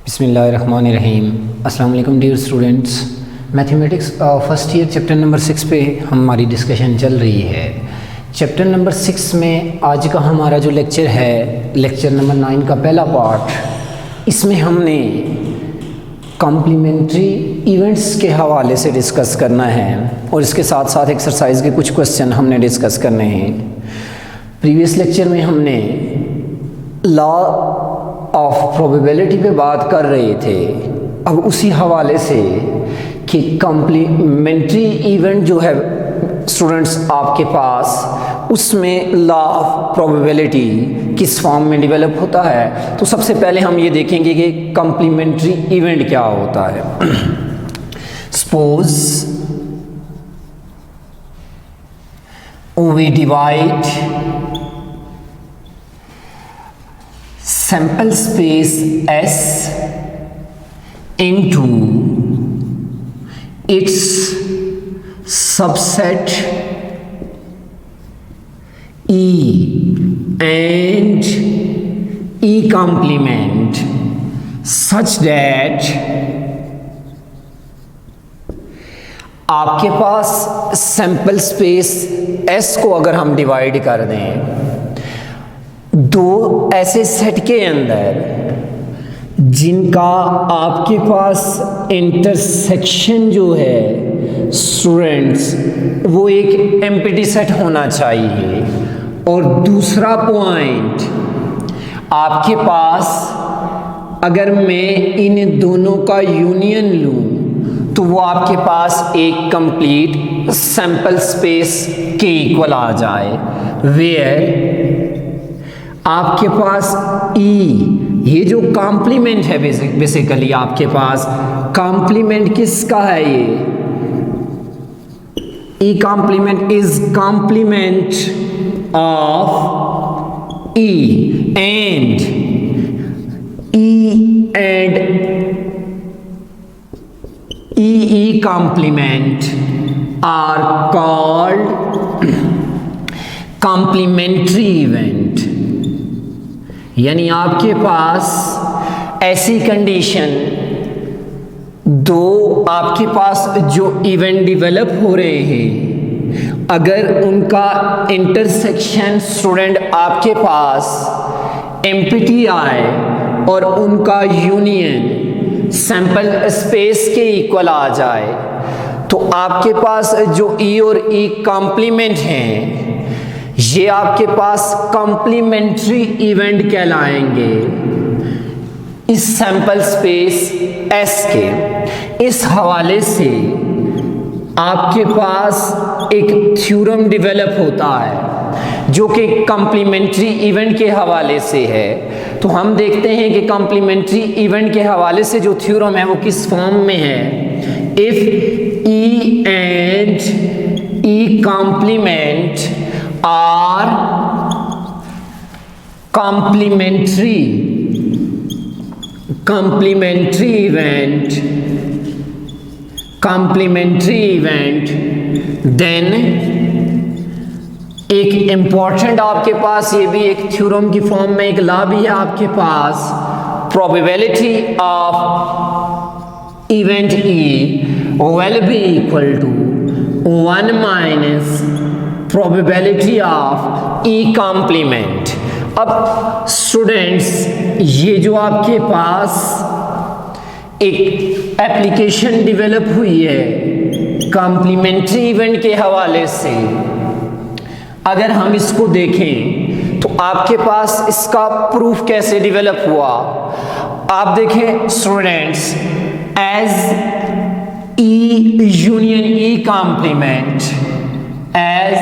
बिस्मिल्लाहिर्रहमानिर्रहीम। अस्सलाम वालेकुम dear students. Mathematics first year chapter number 6 पे हमारी डिस्कशन चल रही है। चैप्टर नंबर 6 में आज का हमारा जो लेक्चर है, लेक्चर नंबर 9 का पहला पार्ट, इसमें हमने कॉम्प्लीमेंट्री इवेंट्स के हवाले से डिस्कस करना है और इसके साथ साथ एक्सरसाइज के कुछ क्वेश्चन हमने डिस्कस करने हैं। प्रीवियस लेक्चर में हमने लॉ ऑफ प्रोबेबिलिटी पे बात कर रहे थे। अब उसी हवाले से कि कॉम्प्लीमेंट्री इवेंट जो है स्टूडेंट्स आपके पास, उसमें लॉ ऑफ प्रोबेबिलिटी किस फॉर्म में डेवलप होता है। तो सबसे पहले हम ये देखेंगे कि कॉम्प्लीमेंट्री इवेंट क्या होता है। Suppose we divide sample space S into its subset E and E complement such that आपके पास सैंपल स्पेस S को अगर हम डिवाइड कर दें दो ऐसे सेट के अंदर जिनका आपके पास इंटरसेक्शन जो है स्टूडेंट्स वो एक एम्प्टी सेट होना चाहिए, और दूसरा पॉइंट आपके पास अगर मैं इन दोनों का यूनियन लूं तो वो आपके पास एक कंप्लीट सैंपल स्पेस के इक्वल आ जाए, वेयर आपके पास E, ये जो कॉम्प्लीमेंट है बेसिकली आपके पास कॉम्प्लीमेंट किसका है, ये E complement is complement of E and E complement are called complementary event. यानी आपके पास ऐसी कंडीशन दो आपके पास जो इवेंट डेवलप हो रहे हैं, अगर उनका इंटरसेक्शन स्टूडेंट आपके पास एम्प्टी आए और उनका यूनियन सैंपल स्पेस के इक्वल आ जाए, तो आपके पास जो E और E कॉम्प्लीमेंट हैं ये आपके पास कॉम्प्लीमेंट्री इवेंट कहलाएंगे इस सैंपल स्पेस S के। इस हवाले से आपके पास एक थ्योरम डेवलप होता है जो कि कॉम्प्लीमेंट्री इवेंट के हवाले से है। तो हम देखते हैं कि कॉम्प्लीमेंट्री इवेंट के हवाले से जो थ्योरम है वो किस फॉर्म में है। If E and E complement are complementary event then एक इंपॉर्टेंट आपके पास ये भी एक थ्योरम की फॉर्म में एक लॉ भी है आपके पास, probability of event E will be equal to 1 minus probability of E complement। अब स्टूडेंट्स ये जो आपके पास एक एप्लीकेशन डेवलप हुई है कॉम्प्लीमेंट्री इवेंट के हवाले से, अगर हम इसको देखें तो आपके पास इसका प्रूफ कैसे डेवलप हुआ। आप देखें students, as E union E complement, as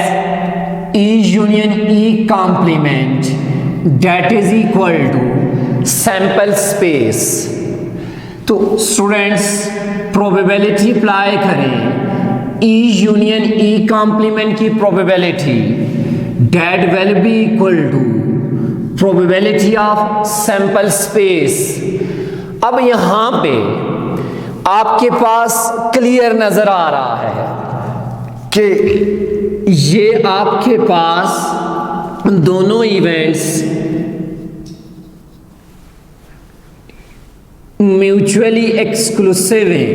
E union E complement that is equal to sample space। तो स्टूडेंट्स प्रोबेबिलिटी अप्लाई करें E यूनियन E complement की probability that will be equal to probability of sample space। अब यहां पे आपके पास clear नजर आ रहा है कि ये आपके पास दोनों इवेंट्स म्यूचुअली एक्सक्लूसिव है,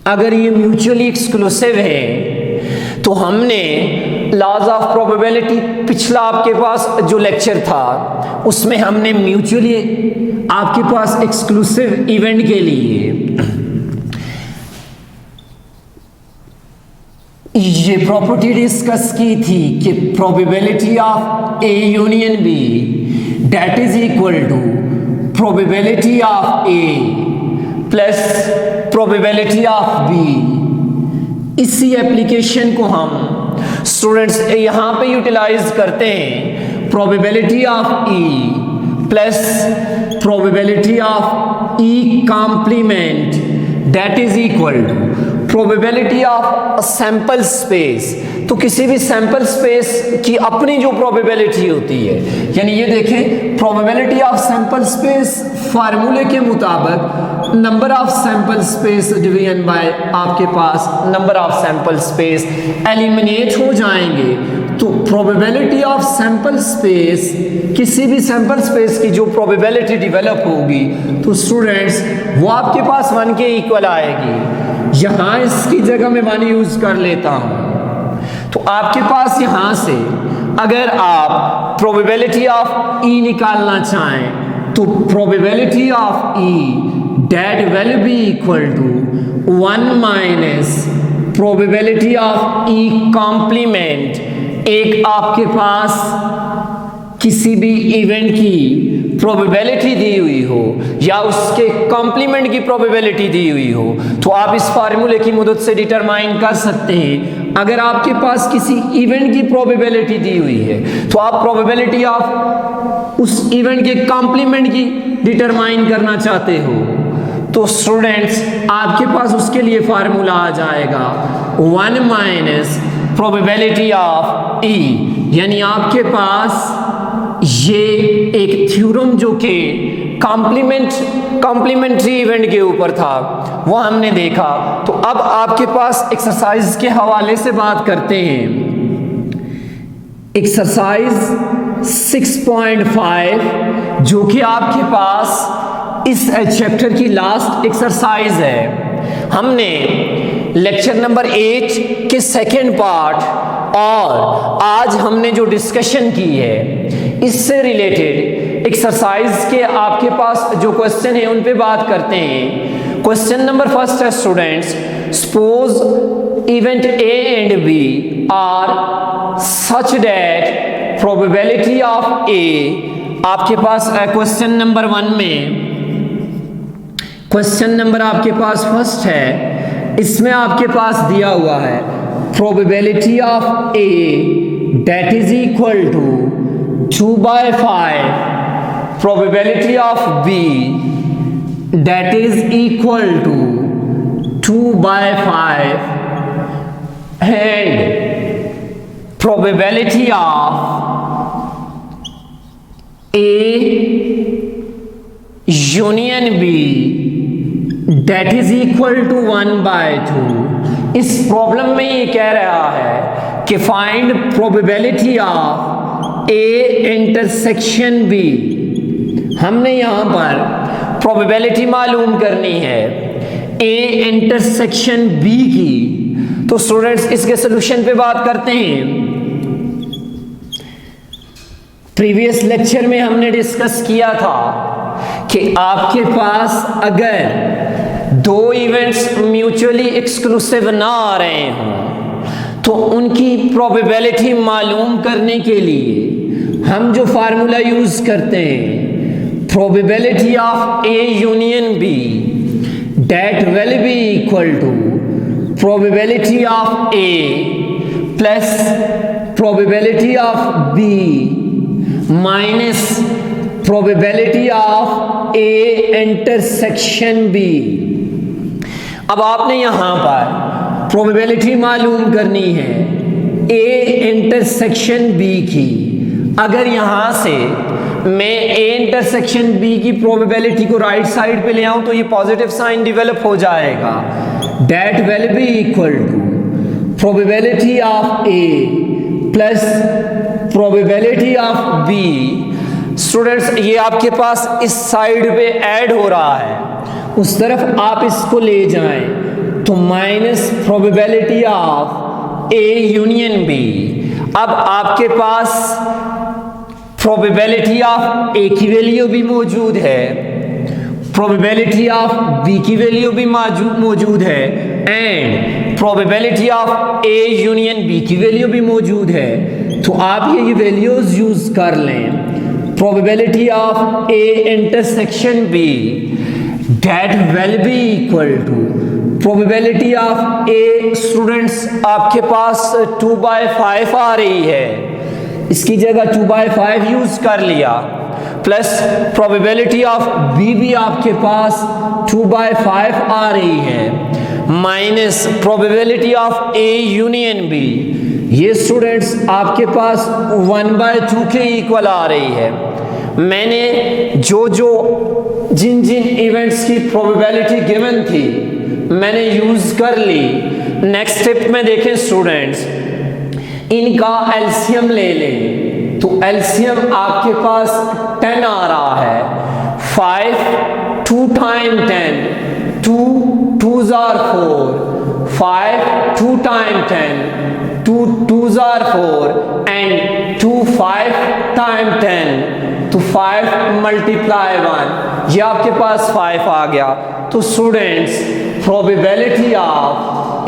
अगर ये म्यूचुअली एक्सक्लूसिव है तो हमने लॉज ऑफ प्रोबेबिलिटी पिछला आपके पास जो लेक्चर था उसमें हमने म्यूचुअली आपके पास एक्सक्लूसिव इवेंट के लिए ये प्रॉपर्टी डिस्कस की थी कि probability of A union B that is equal to probability of A plus probability of B. इसी एप्लीकेशन को हम स्टूडेंट्स यहां पे यूटिलाइज करते हैं, probability of E plus probability of E complement that is equal to probability of sample space. तो किसी भी सैंपल स्पेस की अपनी जो प्रोबेबिलिटी होती है, यानी ये देखें प्रोबेबिलिटी ऑफ सैंपल स्पेस फार्मूले के मुताबिक number of sample space division by आपके पास number of sample space eliminate हो जाएंगे। तो प्रोबेबिलिटी ऑफ सैंपल स्पेस, किसी भी सैंपल स्पेस की जो प्रोबेबिलिटी डेवलप होगी तो स्टूडेंट्स वो आपके पास 1 के इक्वल आएगी। यहां इसकी जगह मैं 1 यूज कर लेता हूं, तो आपके पास यहां से अगर आप प्रोबेबिलिटी ऑफ ई निकालना चाहें तो probability of E that will be equal to 1 minus probability of E complement. एक आपके पास किसी भी इवेंट की प्रोबेबिलिटी दी हुई हो या उसके कॉम्प्लीमेंट की प्रोबेबिलिटी दी हुई हो तो आप इस फार्मूले की मदद से डिटरमाइन कर सकते हैं। अगर आपके पास किसी इवेंट की प्रोबेबिलिटी दी हुई है तो आप प्रोबेबिलिटी ऑफ उस इवेंट के कॉम्प्लीमेंट की डिटरमाइन करना चाहते हो तो स्टूडेंट्स आपके पास उसके लिए फार्मूला आ जाएगा 1 माइनस प्रोबेबिलिटी ऑफ ई, यानी आपके पास ये एक थ्योरम जो कि कॉम्प्लीमेंट्री इवेंट के ऊपर था वो हमने देखा। तो अब आपके पास एक्सरसाइज के हवाले से बात करते हैं। एक्सरसाइज 6.5 जो कि आपके पास इस चैप्टर की लास्ट एक्सरसाइज है। हमने लेक्चर नंबर 8 के सेकेंड पार्ट और आज हमने जो डिस्कशन की है इससे रिलेटेड एक्सरसाइज के आपके पास जो क्वेश्चन है उन पे बात करते हैं। क्वेश्चन नंबर फर्स्ट है students, suppose event A and B are such that probability of A, आपके पास क्वेश्चन नंबर 1 में क्वेश्चन नंबर आपके पास फर्स्ट है, इसमें आपके पास दिया हुआ है probability of A that is equal to 2/5 probability of B that is equal to 2/5 and probability of A union B that is equal to 1/2। इस प्रॉब्लम में ये कह रहा है कि find probability of A intersection B. हमने यहां पर प्रोबेबिलिटी मालूम करनी है ए इंटरसेक्शन बी की। तो स्टूडेंट्स इसके सॉल्यूशन पे बात करते हैं। प्रीवियस लेक्चर में हमने डिस्कस किया था कि आपके पास अगर दो इवेंट्स म्यूचुअली एक्सक्लूसिव ना आ रहे हों तो उनकी प्रोबेबिलिटी मालूम करने के लिए हम जो फार्मूला यूज करते हैं, probability of A union B that will be equal to probability of A plus probability of B minus probability of A intersection B. अब आपने यहां पर प्रोबेबिलिटी मालूम करनी है ए इंटरसेक्शन बी की। अगर यहां से मैं ए इंटरसेक्शन बी की प्रोबेबिलिटी को राइट साइड पे ले आऊं तो ये पॉजिटिव साइन डेवलप हो जाएगा। That will be equal to probability of A plus probability of B. Students ये आपके पास इस साइड पे ऐड हो रहा है, उस तरफ आप इसको ले जाएं तो minus probability of A union B. अब आपके पास प्रोबेबिलिटी ऑफ ए की वैल्यू भी मौजूद है, प्रोबेबिलिटी ऑफ बी की वैल्यू भी मौजूद है and probability of A union B की वैल्यू भी मौजूद है। तो आप ये वैल्यूज यूज कर लें। Probability of A intersection B that will be equal to probability of A students आपके पास 2/5 आ रही है, इसकी जगह 2/5 यूज कर लिया, प्लस प्रोबेबिलिटी ऑफ बी भी आपके पास 2/5 आ रही है, minus probability of A union B, ये स्टूडेंट्स आपके पास 1/2 के इक्वल आ रही है। मैंने जिन इवेंट्स की प्रोबेबिलिटी गिवन थी मैंने यूज कर ली। नेक्स्ट स्टेप में देखें स्टूडेंट्स, इनका एलसीएम ले लें तो एलसीएम आपके पास 10 आ रहा है। 5 2 time 10 2 2s are 4, 5 2 time 10 2 2s are 4 and 2 5 time 10 तो 5 मल्टीप्लाई 1, ये आपके पास 5 आ गया। तो students probability of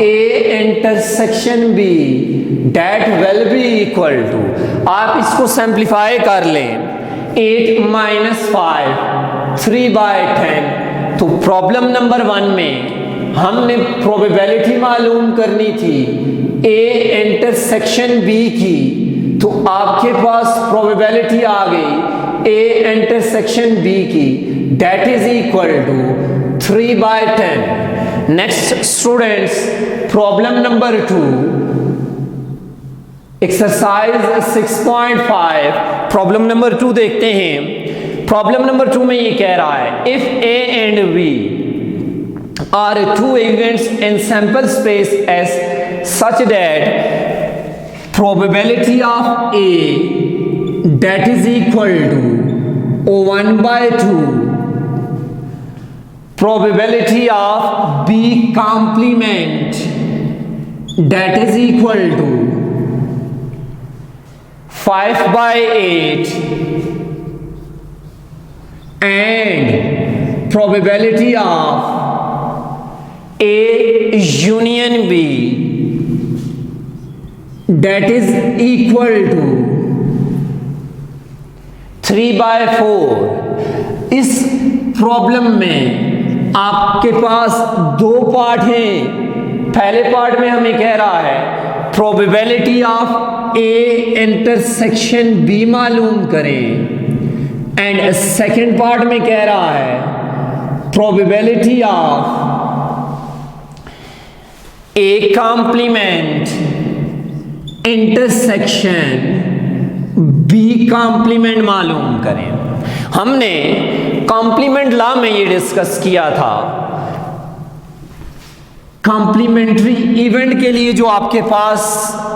A intersection B that will be equal to, आप इसको सिंप्लीफाई कर लें, 8 - 5 3/10। तो प्रॉब्लम नंबर 1 में हमने प्रोबेबिलिटी मालूम करनी थी ए इंटरसेक्शन बी की, तो आपके पास प्रोबेबिलिटी आ गई ए इंटरसेक्शन बी की that is equal to 3/10। Next students problem number 2, exercise 6.5 problem number 2 देखते हैं। प्रॉब्लम नंबर 2 में ये कह रहा है, if A and B are 2 events in sample space S such that probability of A that is equal to 1/2 probability of B complement that is equal to 5/8 and probability of A union B that is equal to 3/4। इस problem में आपके पास 2 part हैं। पहले part में हमें कह रहा है probability of A intersection B मालूम करें एंड सेकेंड पार्ट में कह रहा है probability of A complement intersection B complement मालूम करें। हमने कॉम्प्लीमेंट लॉ में ये डिस्कस किया था, कॉम्प्लीमेंट्री इवेंट के लिए जो आपके पास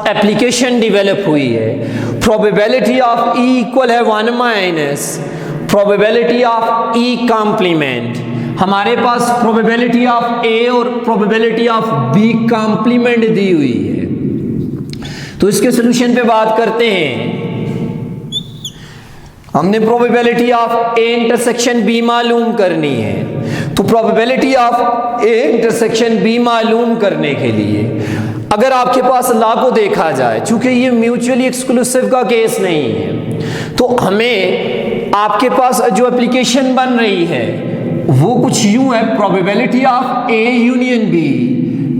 एप्लीकेशन डेवलप हुई है, प्रोबेबिलिटी ऑफ ई इक्वल है 1 - प्रोबेबिलिटी ऑफ ई कॉम्प्लीमेंट। हमारे पास प्रोबेबिलिटी ऑफ ए और प्रोबेबिलिटी ऑफ बी कॉम्प्लीमेंट दी हुई है। तो इसके सॉल्यूशन पे बात करते हैं। हमने probability of A intersection B मालूम करनी है, तो probability of A intersection B मालूम करने के लिए अगर आपके पास लॉ को देखा जाए, चूंकि ये म्यूचुअली एक्सक्लूसिव का केस नहीं है, तो हमें आपके पास जो एप्लीकेशन बन रही है वो कुछ यूं है, probability of A union B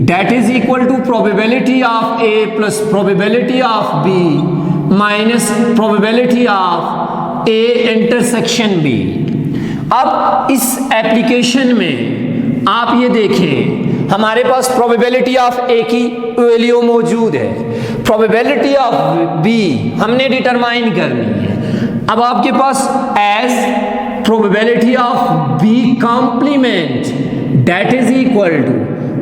that is equal to probability of A plus probability of B minus probability of A intersection B। अब इस एप्लीकेशन में आप ये देखें, हमारे पास probability of A की वैल्यू मौजूद है, probability of B हमने डिटरमाइन करनी है। अब आपके पास as probability of B complement that is equal to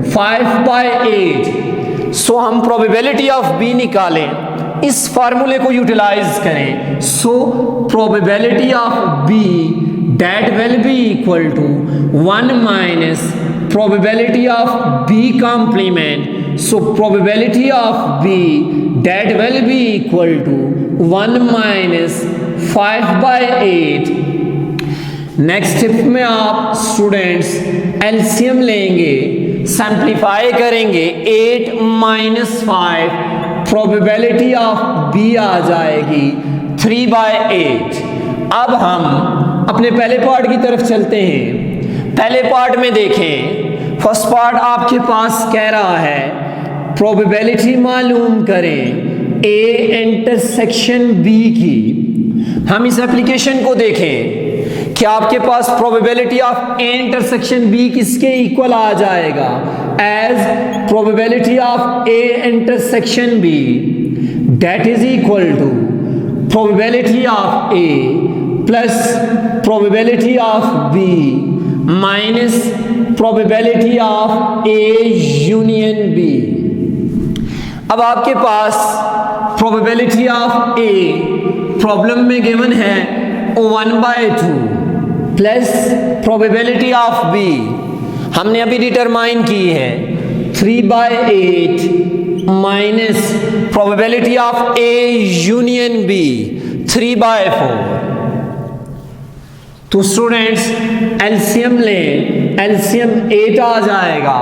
5/8। सो हम प्रोबेबिलिटी ऑफ बी निकालें इस फार्मूले को यूटिलाइज करें, so probability of B that will be equal to 1 minus probability of B complement, so probability of B that will be equal to 1 minus 5/8। Next step में आप students LCM लेंगे, simplify करेंगे, 8 minus 5 probability of B आ जाएगी 3/8। अब हम अपने पहले part की तरफ चलते हैं। पहले पार्ट में देखें, फर्स्ट पार्ट आपके पास कह रहा है प्रोबेबिलिटी मालूम करें ए इंटरसेक्शन बी की। हम इस एप्लीकेशन को देखें कि आपके पास probability of A intersection B किसके इक्वल आ जाएगा, as probability of A intersection B that is equal to probability of A plus probability of B minus probability of A union B. अब आपके पास प्रोबेबिलिटी ऑफ ए प्रॉब्लम में given है 1/2 plus probability of B हमने अभी determine की है 3/8 minus probability of A union B 3/4। तो स्टूडेंट्स एलसीएम लें, एलसीएम 8 आ जाएगा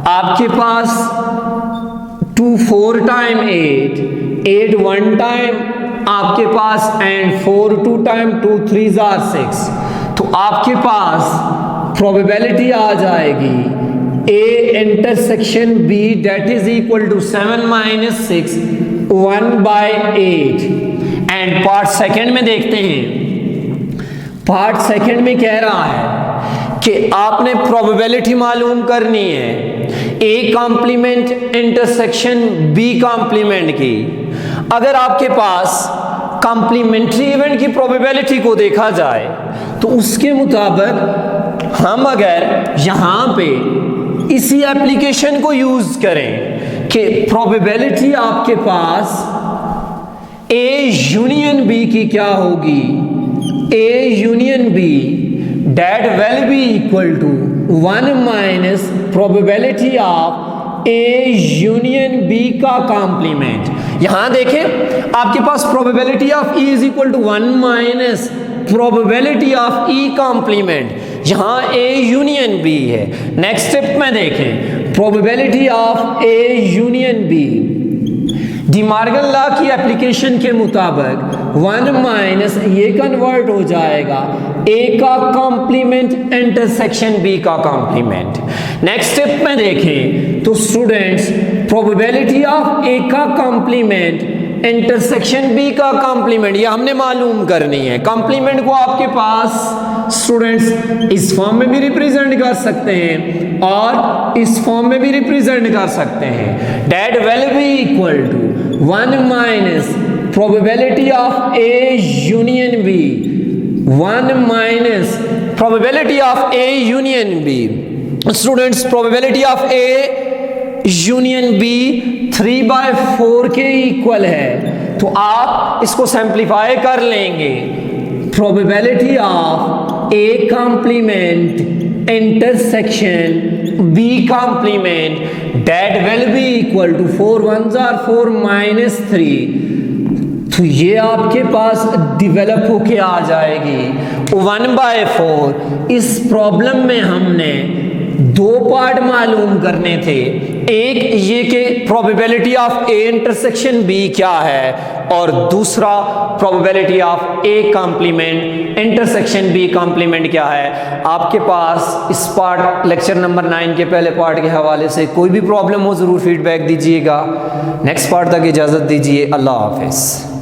आपके पास 2 4 टाइम 8 1 टाइम आपके पास एंड 4 2 टाइम 2 3 आर 6। तो आपके पास प्रोबेबिलिटी आ जाएगी A intersection B that is equal to 7 minus 6 1/8। And part second में देखते हैं, पार्ट सेकंड में कह रहा है कि आपने प्रोबेबिलिटी मालूम करनी है A complement intersection B complement की। अगर आपके पास कॉम्प्लीमेंट्री इवेंट की प्रोबेबिलिटी को देखा जाए तो उसके मुताबिक हम अगर यहां पे इसी एप्लीकेशन को यूज करें कि प्रोबेबिलिटी आपके पास ए यूनियन बी की क्या होगी, A union B that will be equal to 1 minus probability of A union B का कॉम्प्लीमेंट। यहां देखें आपके पास probability of E is equal to 1 minus probability of E complement, यहां A union B है। Next step में देखें probability of A union B, De Morgan law की application के मुताबिक 1 माइनस ये कन्वर्ट हो जाएगा ए का कॉम्प्लीमेंट इंटरसेक्शन बी का कॉम्प्लीमेंट। नेक्स्ट स्टेप में देखें तो स्टूडेंट्स प्रोबेबिलिटी ऑफ ए का कॉम्प्लीमेंट इंटरसेक्शन बी का कॉम्प्लीमेंट ये हमने मालूम करनी है। कॉम्प्लीमेंट को आपके पास स्टूडेंट्स इस फॉर्म में भी रिप्रेजेंट कर सकते हैं और इस फॉर्म में भी रिप्रेजेंट कर सकते हैं, that will be equal to 1 minus probability of A union B 1 minus probability of A union B. Students probability of A union B 3/4 के इक्वल है, तो आप इसको सिंप्लीफाई कर लेंगे। Probability of A complement intersection B complement that will be equal to 4 1s are 4 minus 3। तो ये आपके पास डिवेलप होके आ जाएगी 1/4। इस प्रॉब्लम में हमने दो पार्ट मालूम करने थे, एक ये कि probability of A intersection B क्या है और दूसरा probability of A complement intersection B complement क्या है। आपके पास इस पार्ट लेक्चर नंबर 9 के पहले पार्ट के हवाले से कोई भी प्रॉब्लम हो ज़रूर फीडबैक दीजिएगा। नेक्स्ट पार्ट तक इजाज़त दीजिए। अल्लाह हाफिज़।